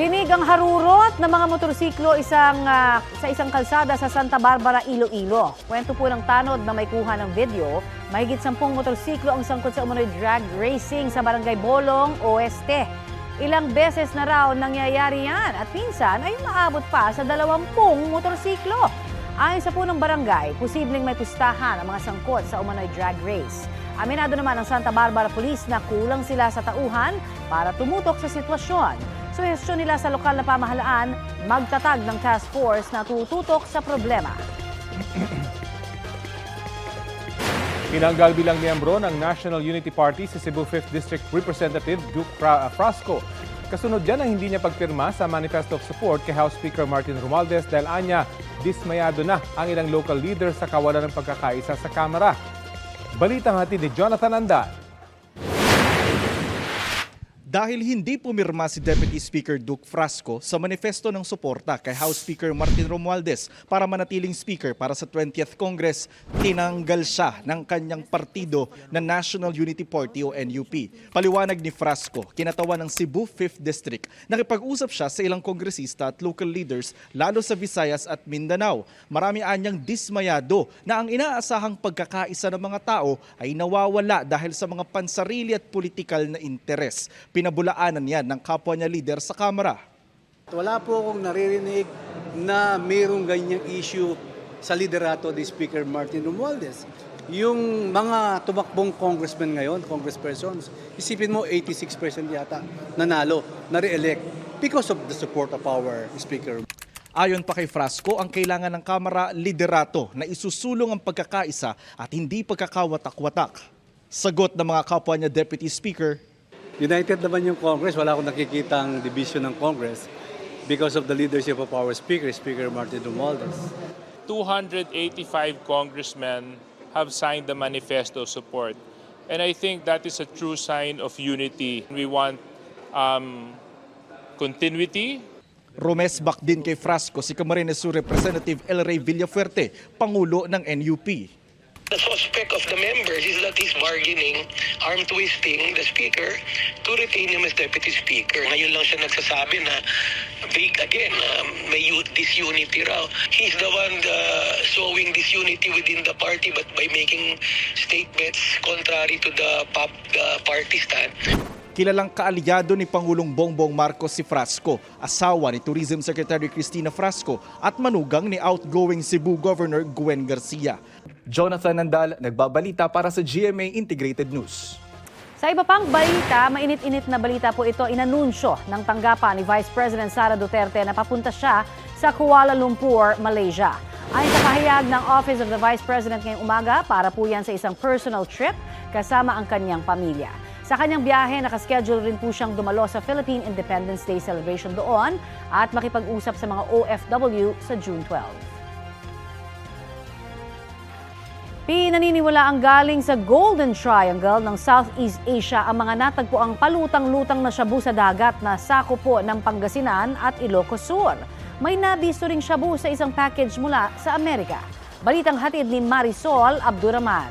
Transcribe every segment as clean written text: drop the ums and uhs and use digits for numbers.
Dinig ang harurot ng mga motorsiklo sa isang kalsada sa Santa Barbara, Iloilo. Kwento po ng tanod na may kuha ng video, mahigit 10 motorsiklo ang sangkot sa umunoy drag racing sa Barangay Bolong, Oeste. Ilang beses na raw nangyayari yan at minsan ay maabot pa sa 20 motorsiklo. Ayon sa punong barangay, posibleng may pustahan ang mga sangkot sa umano'y drag race. Aminado naman ang Santa Barbara Police na kulang sila sa tauhan para tumutok sa sitwasyon. Suhestyon nila sa lokal na pamahalaan magtatag ng task force na tututok sa problema. Tinanggal bilang miyembro ng National Unity Party si Cebu 5th District Representative Duke Frasco. Kasunod dyan ang hindi niya pagpirma sa Manifesto of Support kay House Speaker Martin Romualdez dahil anya dismayado na ang ilang local leaders sa kawalan ng pagkakaisa sa Kamara. Balitang hatid ni Jonathan Andal. Dahil hindi pumirma si Deputy Speaker Duke Frasco sa manifesto ng suporta kay House Speaker Martin Romualdez para manatiling speaker para sa 20th Congress, tinanggal siya ng kanyang partido na National Unity Party o NUP. Paliwanag ni Frasco, kinatawan ng Cebu 5th District, nakipag-usap siya sa ilang kongresista at local leaders lalo sa Visayas at Mindanao. Marami anyang dismayado na ang inaasahang pagkakaisa ng mga tao ay nawawala dahil sa mga pansarili at politikal na interes. Pinabulaanan yan ng kapwa niya leader sa Kamara. Wala po akong naririnig na mayroong ganyang issue sa liderato ni Speaker Martin Romualdez. Yung mga tumakbong congressmen ngayon, congresspersons, isipin mo 86% yata nanalo, na-re-elect because of the support of our Speaker. Ayon pa kay Frasco, ang kailangan ng Kamara liderato na isusulong ang pagkakaisa at hindi pagkakawatak-watak. Sagot ng mga kapwa niya Deputy Speaker, United naman yung Congress, wala akong nakikitang division ng Congress because of the leadership of our Speaker, Speaker Martin Romualdez. 285 congressmen have signed the manifesto support. And I think that is a true sign of unity. We want continuity. rumesbak din kay Frasco si Camarines Sur Representative El Rey Villafuerte, Pangulo ng NUP. The suspect of the members is that he's bargaining, arm twisting the speaker to retain him as deputy speaker. Ngayon lang siya nagsasabi na big again, may disunity raw. He's the one sowing disunity within the party but by making statements contrary to the party stand. Kilalang kaalyado ni Pangulong Bongbong Marcos si Frasco, asawa ni Tourism Secretary Cristina Frasco at manugang ni outgoing Cebu Governor Gwen Garcia. Jonathan Nandal, nagbabalita para sa GMA Integrated News. Sa iba pang balita, mainit-init na balita po ito, inanunsyo ng tanggapan ni Vice President Sara Duterte na papunta siya sa Kuala Lumpur, Malaysia. Ayon sa pahayag ng Office of the Vice President ngayong umaga, para po yan sa isang personal trip kasama ang kanyang pamilya. Sa kanyang biyahe, nakaschedule rin po siyang dumalo sa Philippine Independence Day celebration doon at makipag-usap sa mga OFW sa June 12. Pinaniniwala ang galing sa Golden Triangle ng Southeast Asia ang mga natagpuang palutang-lutang na shabu sa dagat na sakop po ng Pangasinan at Ilocos Sur. May nabisto ring shabu sa isang package mula sa Amerika. Balitang hatid ni Marisol Abduraman.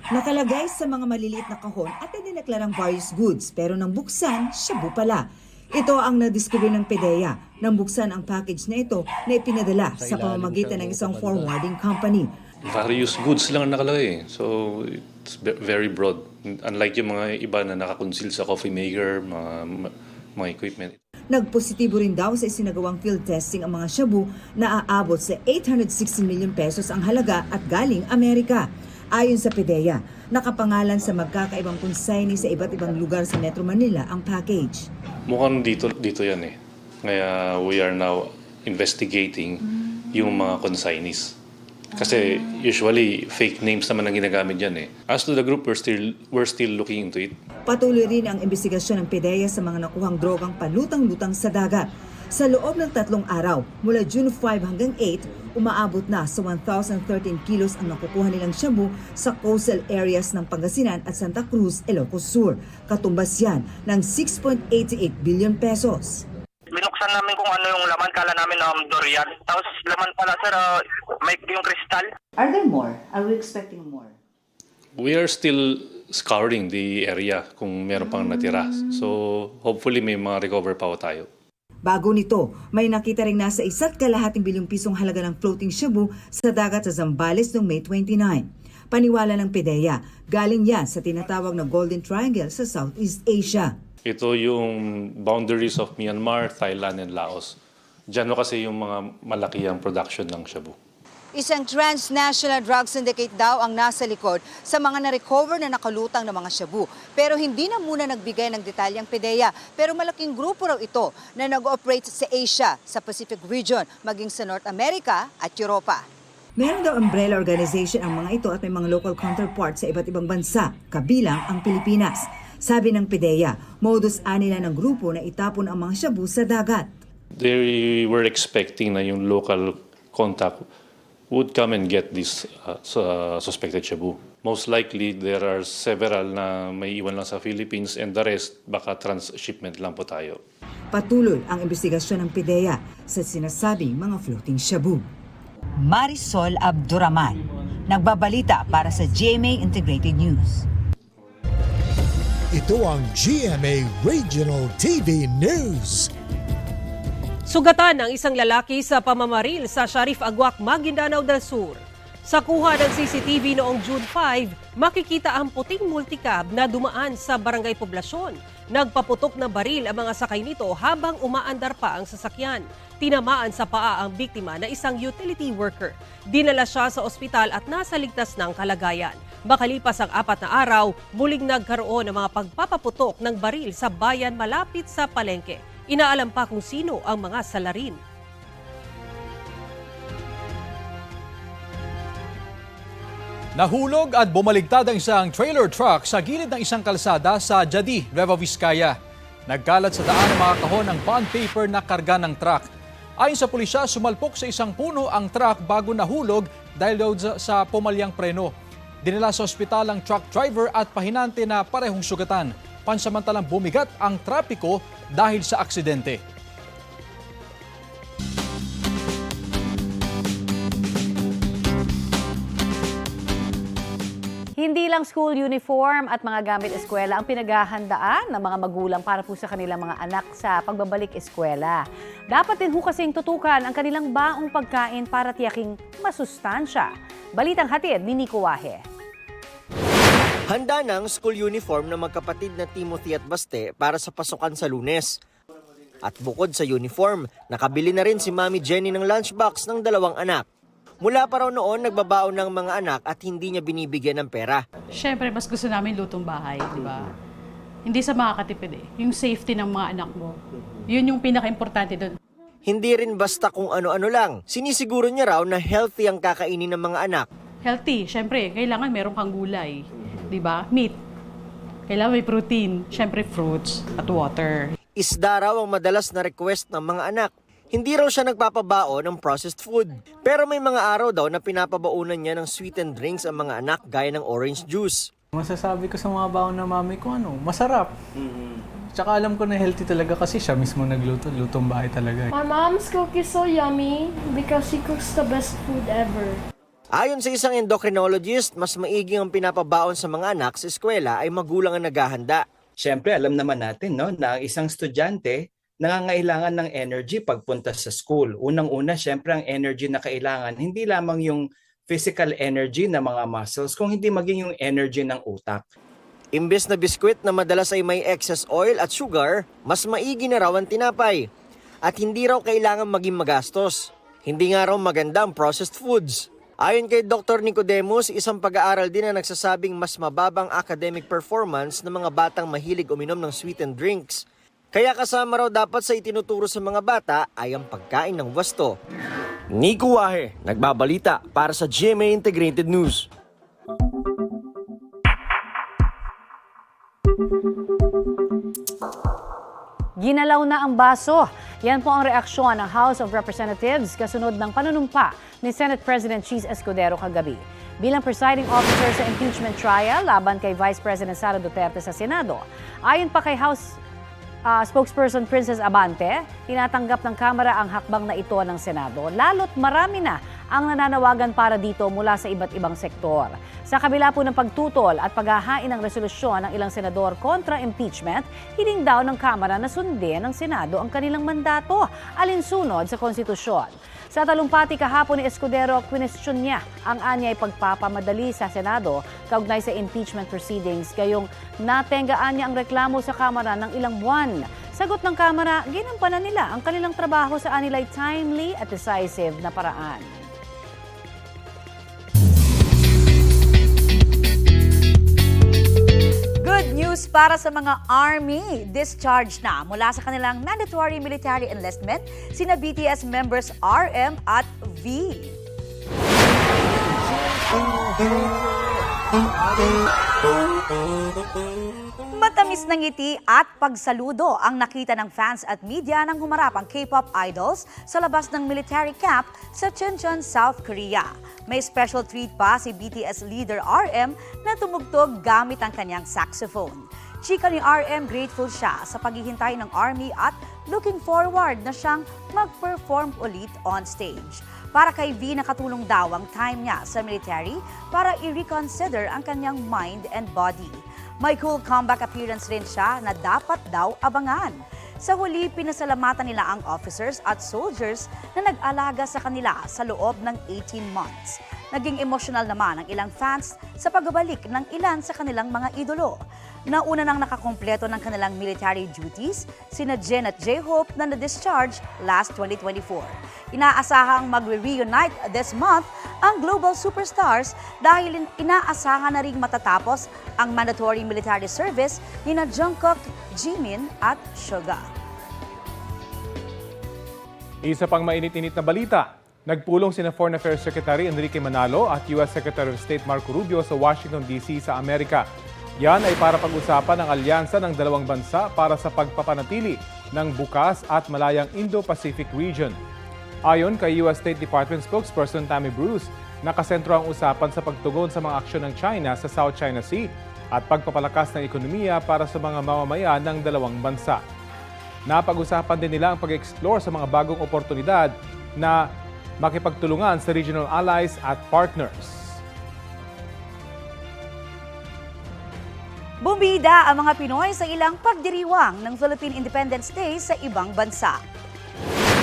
Nakalagay sa mga maliliit na kahon at dineklarang various goods pero nang buksan, shabu pala. Ito ang nadiskubre ng PDEA nang buksan ang package na ito na ipinadala sa pamamagitan ng isang forwarding company. Various goods lang ang nakalagay. So it's very broad. Unlike yung mga iba na nakakonsil sa coffee maker, mga equipment. Nagpositibo rin daw sa isinagawang field testing ang mga shabu na aabot sa 816 million pesos ang halaga at galing Amerika. Ayon sa PDEA, nakapangalan sa magkakaibang consignee sa iba't ibang lugar sa Metro Manila ang package. Mukhang dito yan eh. Kaya we are now investigating yung mga consignees. Kasi usually fake names naman ang ginagamit yan eh. As to the group, we're still looking into it. Patuloy rin ang investigasyon ng PDEA sa mga nakuhang drogang palutang-lutang sa dagat. Sa loob ng 3 araw, mula June 5 hanggang 8, umaabot na sa 1,013 kilos ang nakukuha nilang shabu sa coastal areas ng Pangasinan at Santa Cruz, Ilocos Sur. Katumbas yan ng 6.88 billion pesos. Binuksan namin kung ano yung laman, kala namin durian. Tapos laman pala sir, may yung kristal. Are there more? Are we expecting more? We are still scouring the area kung meron pang natira. So hopefully may mga recover pa tayo. Bago nito, may nakita ring nasa 1.2 bilyong pisong halaga ng floating shabu sa dagat sa Zambales noong May 29. Paniwala ng PDEA, galing yan sa tinatawag na Golden Triangle sa Southeast Asia. Ito yung boundaries of Myanmar, Thailand, and Laos. Diyan kasi yung mga malaki ang production ng shabu. Isang transnational drug syndicate daw ang nasa likod sa mga na-recover na nakalutang na mga shabu. Pero hindi na muna nagbigay ng detalyang PDEA. Pero malaking grupo raw ito na nag-ooperate sa Asia, sa Pacific region, maging sa North America at Europa. Meron daw umbrella organization ang mga ito at may mga local counterparts sa iba't ibang bansa, kabilang ang Pilipinas. Sabi ng PDEA, modus anila ng grupo na itapon ang mga shabu sa dagat. They were expecting na yung local contact would come and get this suspected shabu. Most likely, there are several na may iwan lang sa Philippines and the rest, baka transshipment lang po tayo. Patuloy ang investigasyon ng PDEA sa sinasabing mga floating shabu. Marisol Abduraman, nagbabalita para sa GMA Integrated News. Ito ang GMA Regional TV News. Sugatan ang isang lalaki sa pamamaril sa Sharif Aguac, Maguindanao del Sur. Sa kuha ng CCTV noong June 5, makikita ang puting multicab na dumaan sa barangay Poblasyon. Nagpaputok ng baril ang mga sakay nito habang umaandar pa ang sasakyan. Tinamaan sa paa ang biktima na isang utility worker. Dinala siya sa ospital at nasa ligtas ng kalagayan. Makalipas ang 4 na araw, muling nagkaroon ng mga pagpapaputok ng baril sa bayan malapit sa palengke. Inaalam pa kung sino ang mga salarin. Nahulog at bumaligtad ang isang trailer truck sa gilid ng isang kalsada sa Jadi, Nueva Vizcaya. Nagkalat sa daan ang mga kahon ng bond paper na karga ng truck. Ayon sa pulisya, sumalpok sa isang puno ang truck bago nahulog dahil daw sa pumalyang preno. Dinala sa ospital ang truck driver at pahinante na parehong sugatan. Pansamantalang bumigat ang trapiko dahil sa aksidente. Hindi lang school uniform at mga gamit eskwela ang pinaghahandaan ng mga magulang para po sa kanilang mga anak sa pagbabalik eskwela. Dapat din ho kasing tutukan ang kanilang baong pagkain para tiyaking masustansya. Balitang hatid ni Nico Wahe. Handa ng school uniform ng magkapatid na Timothy at Baste para sa pasukan sa Lunes. At bukod sa uniform, nakabili na rin si Mami Jenny ng lunchbox ng 2 anak. Mula pa raw noon, nagbabaon ng mga anak at hindi niya binibigyan ng pera. Siyempre, mas gusto namin lutong bahay, di ba? Hindi sa makakatipid eh. Yung safety ng mga anak mo. Yun yung pinaka-importante doon. Hindi rin basta kung ano-ano lang. Sinisiguro niya raw na healthy ang kakainin ng mga anak. Healthy, siyempre, kailangan meron kang gulay. Di ba? Meat. Kailangan may protein. Siyempre, fruits at water. Isda raw ang madalas na request ng mga anak. Hindi raw siya nagpapabao ng processed food. Pero may mga araw daw na pinapabaunan niya ng sweetened drinks ang mga anak gaya ng orange juice. Masasabi ko sa mga baon na mami ko masarap. Tsaka alam ko na healthy talaga kasi siya mismo nagluto. Lutong bahay talaga. My mom's cookie is so yummy because she cooks the best food ever. Ayon sa isang endocrinologist, mas maiging ang pinapabaon sa mga anak sa eskwela ay magulang ang naghahanda. Siyempre, alam naman natin na ang isang estudyante nangangailangan ng energy pagpunta sa school. Unang-una, siyempre ang energy na kailangan, hindi lamang yung physical energy ng mga muscles, kung hindi maging yung energy ng utak. Imbes na biskwit na madalas ay may excess oil at sugar, mas maigi na raw ang tinapay. At hindi raw kailangan maging magastos. Hindi nga raw maganda ang processed foods. Ayon kay Dr. Nicodemus, isang pag-aaral din na nagsasabing mas mababang academic performance ng mga batang mahilig uminom ng sweetened drinks. Kaya kasama raw dapat sa itinuturo sa mga bata ay ang pagkain ng wasto. Nico Wahe, nagbabalita para sa GMA Integrated News. Ginalaw na ang baso. Yan po ang reaksyon ng House of Representatives kasunod ng panunumpa ni Senate President Cheese Escudero kagabi. Bilang presiding officer sa impeachment trial laban kay Vice President Sara Duterte sa Senado. Ayon pa kay House spokesperson Princess Abante, tinatanggap ng Kamara ang hakbang na ito ng Senado, lalo't marami na ang nananawagan para dito mula sa iba't ibang sektor. Sa kabila po ng pagtutol at paghahain ng resolusyon ng ilang senador kontra impeachment, hiling daw ng Kamara na sundin ng Senado ang kanilang mandato alinsunod sa konstitusyon. Sa talumpati kahapon ni Escudero, kwestiyon niya ang anyay pagpapamadali sa Senado kaugnay sa impeachment proceedings, gayong natenggaan niya ang reklamo sa Kamara ng ilang buwan. Sagot ng Kamara, ginampanan nila ang kanilang trabaho sa anilay timely at decisive na paraan. Good news para sa mga Army. Discharge na mula sa kanilang mandatory military enlistment sina BTS members RM at V. Matamis na ngiti at pagsaludo ang nakita ng fans at media nang humarap ang K-pop idols sa labas ng military camp sa Chuncheon, South Korea. May special treat pa si BTS leader RM na tumugtog gamit ang kanyang saxophone. Chika ni RM, grateful siya sa paghihintay ng Army at looking forward na siyang mag-perform ulit on stage. Para kay V, nakatulong daw ang time niya sa military para i-reconsider ang kanyang mind and body. May cool comeback appearance rin siya na dapat daw abangan. Sa huli, pinasalamatan nila ang officers at soldiers na nag-alaga sa kanila sa loob ng 18 months. Naging emotional naman ang ilang fans sa pagbabalik ng ilan sa kanilang mga idolo. Nauna nang nakakumpleto ng kanilang military duties, sina Jen at J-Hope na na-discharge last 2024. Inaasahang magre-reunite this month ang global superstars dahil inaasahan na ring matatapos ang mandatory military service ni na Jungkook, Jimin at Suga. Isa pang mainit-init na balita. Nagpulong sina Foreign Affairs Secretary Enrique Manalo at US Secretary of State Marco Rubio sa Washington, D.C. sa Amerika. Yan ay para pag-usapan ang alyansa ng dalawang bansa para sa pagpapanatili ng bukas at malayang Indo-Pacific region. Ayon kay US State Department spokesperson Tammy Bruce, nakasentro ang usapan sa pagtugon sa mga aksyon ng China sa South China Sea at pagpapalakas ng ekonomiya para sa mga mamamayan ng dalawang bansa. Napag-usapan din nila ang pag-explore sa mga bagong oportunidad na makipagtulungan sa regional allies at partners. Bumida ang mga Pinoy sa ilang pagdiriwang ng Philippine Independence Day sa ibang bansa.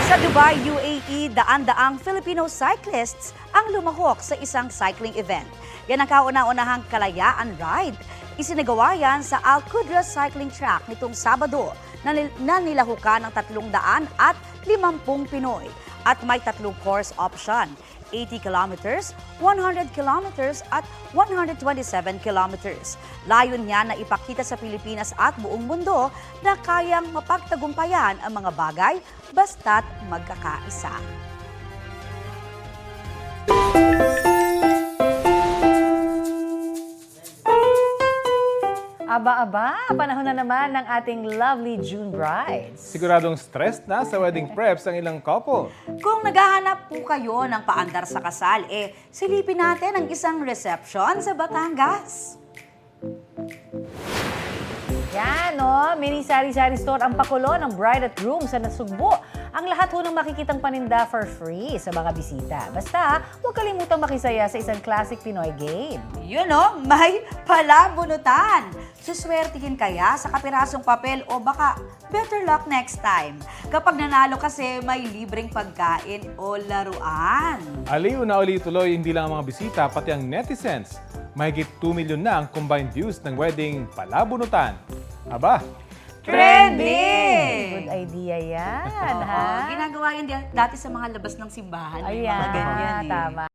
Sa Dubai, UAE, daan-daang Filipino cyclists ang lumahok sa isang cycling event. Yan ang kauna-unahang Kalayaan Ride. Isinagawa yan sa Al Qudra Cycling Track nitong Sabado na nilahukan ng 350 Pinoy. At may 3 course option, 80 kilometers, 100 kilometers at 127 kilometers. Layon niya na ipakita sa Pilipinas at buong mundo na kayang mapagtagumpayan ang mga bagay basta't magkakaisa. Aba-aba, panahon na naman ng ating lovely June brides. Siguradong stressed na sa wedding preps ang ilang couple. Kung naghahanap po kayo ng paandar sa kasal, silipin natin ang isang reception sa Batangas. Yan, no? Mini sari-sari store ang pakulo ng bride at groom sa Nasugbo. Ang lahat ho ng makikitang paninda for free sa mga bisita. Basta, huwag kalimutang makisaya sa isang classic Pinoy game. Yun o, may palabunutan. Suswertihin kaya sa kapirasong papel o baka better luck next time. Kapag nanalo kasi may libreng pagkain o laruan. Aliw na uli tuloy hindi lang ang mga bisita, pati ang netizens. Mahigit 2 million na ang combined views ng wedding palabunutan. Aba, trending! Good idea yan, Oo, ha? ginagawa yan dati sa mga labas ng simbahan. May mga Ayan, ganyan, tama.